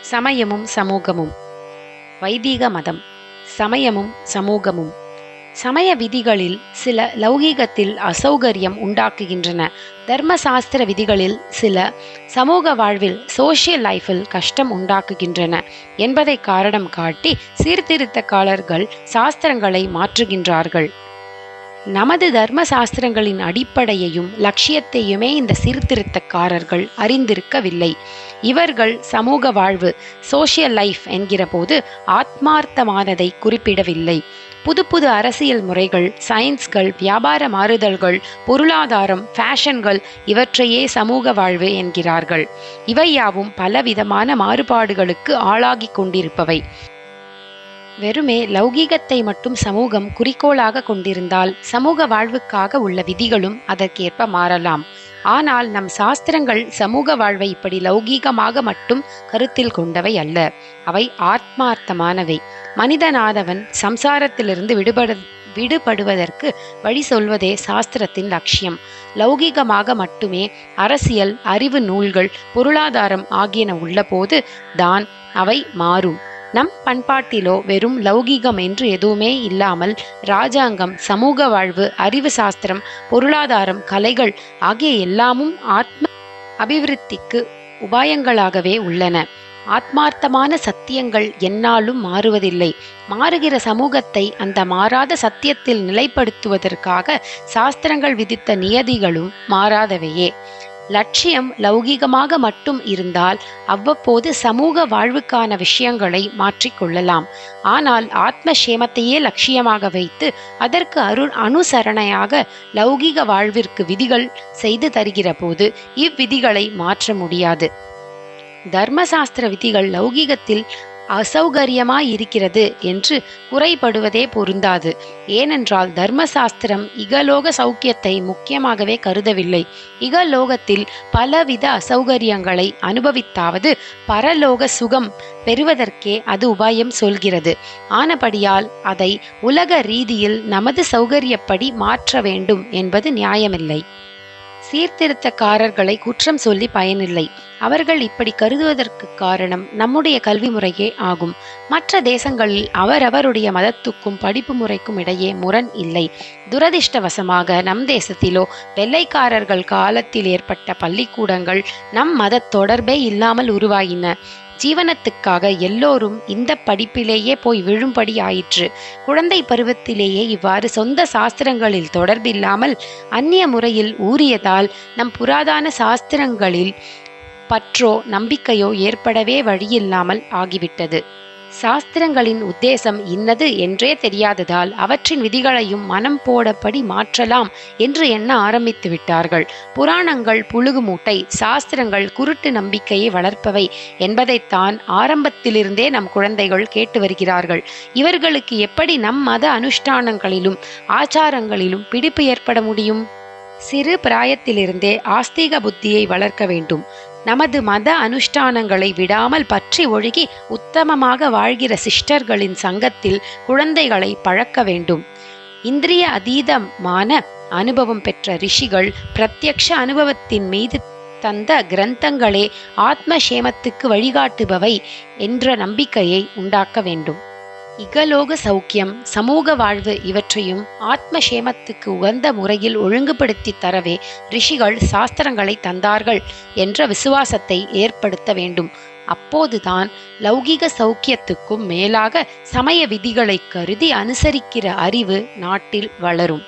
சமயமும் சமூகமும். வைதீக மதம், சமயமும் சமூகமும். சமய விதிகளில் சில லௌகீகத்தில் அசௌகரியம் உண்டாக்குகின்றன. தர்மசாஸ்திர விதிகளில் சில சமூக வாழ்வில் சோஷியல் லைஃபில் கஷ்டம் உண்டாக்குகின்றன என்பதை காரணம் காட்டி சீர்திருத்தக்காரர்கள் சாஸ்திரங்களை மாற்றுகின்றார்கள். நமது தர்ம சாஸ்திரங்களின் அடிப்படையையும் லட்சியத்தையுமே இந்த சீர்திருத்தக்காரர்கள் அறிந்திருக்கவில்லை. இவர்கள் சமூக வாழ்வு சோஷியல் லைஃப் என்கிற போது ஆத்மார்த்தமானதை குறிப்பிடவில்லை. புது புது அரசியல் முறைகள், சயின்ஸ்கள், வியாபார மாறுதல்கள், பொருளாதாரம், ஃபேஷன்கள் இவற்றையே சமூக வாழ்வு என்கிறார்கள். இவையாவும் பலவிதமான மாறுபாடுகளுக்கு ஆளாகி கொண்டிருப்பவை. வெறுமே லௌகீகத்தை மட்டும் சமூகம் குறிக்கோளாக கொண்டிருந்தால் சமூக வாழ்வுக்காக உள்ள விதிகளும் அதற்கேற்ப மாறலாம். ஆனால் நம் சாஸ்திரங்கள் சமூக வாழ்வை இப்படி லௌகீகமாக மட்டும் கருத்தில் கொண்டவை அல்ல. அவை ஆத்மார்த்தமானவை. மனிதனாதவன் சம்சாரத்திலிருந்து விடுபடுவதற்கு வழி சொல்வதே சாஸ்திரத்தின் லட்சியம். லௌகீகமாக மட்டுமே அரசியல், அறிவு நூல்கள், பொருளாதாரம் ஆகியன உள்ளபோது தான் அவை மாறும். நம் பண்பாட்டிலோ வெறும் லௌகீகம் என்று எதுவுமே இல்லாமல் ராஜாங்கம், சமூக வாழ்வு, அறிவு சாஸ்திரம், பொருளாதாரம், கலைகள் ஆகிய எல்லாமும் ஆத்ம அபிவிருத்திக்கு உபாயங்களாகவே உள்ளன. ஆத்மார்த்தமான சத்தியங்கள் எந்நாளும் மாறுவதில்லை. மாறுகிற சமூகத்தை அந்த மாறாத சத்தியத்தில் நிலைப்படுத்துவதற்காக சாஸ்திரங்கள் விதித்த நியதிகளும் மாறாதவையே. லட்சியம் லௌகீகமாக மட்டும் இருந்தால் அவ்வப்போது சமூக வாழ்வுக்கான விஷயங்களை மாற்றிக்கொள்ளலாம். ஆனால் ஆத்மசேமத்தையே லட்சியமாக வைத்து அதற்கு அனுசரணையாக லௌகீக வாழ்விற்கு விதிகள் செய்து தருகிற போது இவ்விதிகளை மாற்ற முடியாது. தர்மசாஸ்திர விதிகள் லௌகீகத்தில் அசௌகரியமாயிருக்கிறது என்று குறைபடுவதே பொருந்தாது. ஏனென்றால் தர்மசாஸ்திரம் இகலோக சௌக்கியத்தை முக்கியமாகவே கருதவில்லை. இகலோகத்தில் பலவித அசௌகரியங்களை அனுபவித்தாவது பரலோக சுகம் பெறுவதற்கே அது உபாயம் சொல்கிறது. ஆனபடியால் அதை உலக ரீதியில் நமது சௌகரியப்படி மாற்ற வேண்டும் என்பது நியாயமில்லை. சீர்திருத்தக்காரர்களை குற்றம் சொல்லி பயனில்லை. அவர்கள் இப்படி கருதுவதற்கு காரணம் நம்முடைய கல்வி முறையே ஆகும். மற்ற தேசங்களில் அவரவருடைய மதத்துக்கும் படிப்பு முறைக்கும் இடையே முரண் இல்லை. துரதிர்ஷ்டவசமாக நம் தேசத்திலோ வெள்ளைக்காரர்கள் காலத்தில் ஏற்பட்ட பள்ளிக்கூடங்கள் நம் மத தொடர்பே இல்லாமல் உருவாயின. ஜீவனத்துக்காக எல்லோரும் இந்த படிப்பிலேயே போய் விழும்படி ஆயிற்று. குழந்தை பருவத்திலேயே இவ்வாறு சொந்த சாஸ்திரங்களில் தொடர்பில்லாமல் அந்நிய முறையில் ஊறியதால் நம் புராதன சாஸ்திரங்களில் பற்றோ நம்பிக்கையோ ஏற்படவே வழியில்லாமல் ஆகிவிட்டது. சாஸ்திரங்களின் உத்தேசம் இன்னது என்றே தெரியாததால் அவற்றின் விதிகளையும் மனம் போடப்படி மாற்றலாம் என்று எண்ண ஆரம்பித்து விட்டார்கள். புராணங்கள் புழுகு மூட்டை, சாஸ்திரங்கள் குருட்டு நம்பிக்கையை வளர்ப்பவை என்பதைத்தான் ஆரம்பத்திலிருந்தே நம் குழந்தைகள் கேட்டு வருகிறார்கள். இவர்களுக்கு எப்படி நம் மத அனுஷ்டானங்களிலும் ஆச்சாரங்களிலும் பிடிப்பு ஏற்பட முடியும்? சிறு பிராயத்திலிருந்தே ஆஸ்திக புத்தியை வளர்க்க வேண்டும். நமது மத அனுஷ்டானங்களை விடாமல் பற்றி ஒழுகி உத்தமமாக வாழ்கிற சிஸ்டர்களின் சங்கத்தில் குழந்தைகளை பழக்க வேண்டும். இந்திரிய அதீதமான அனுபவம் பெற்ற ரிஷிகள் பிரத்யக்ஷ அனுபவத்தின் மீது தந்த கிரந்தங்களே ஆத்மசேமத்துக்கு வழிகாட்டுபவை என்ற நம்பிக்கையை உண்டாக்க வேண்டும். இகலோக சௌக்கியம், சமூக வாழ்வு இவற்றையும் ஆத்மசேமத்துக்கு உகந்த முறையில் ஒழுங்குபடுத்தி தரவே ரிஷிகள் சாஸ்திரங்களை தந்தார்கள் என்ற விசுவாசத்தை ஏற்படுத்த வேண்டும். அப்போதுதான் லௌகீக சௌக்கியத்துக்கும் மேலாக சமய விதிகளை கருதி அனுசரிக்கிற அறிவு நாட்டில் வளரும்.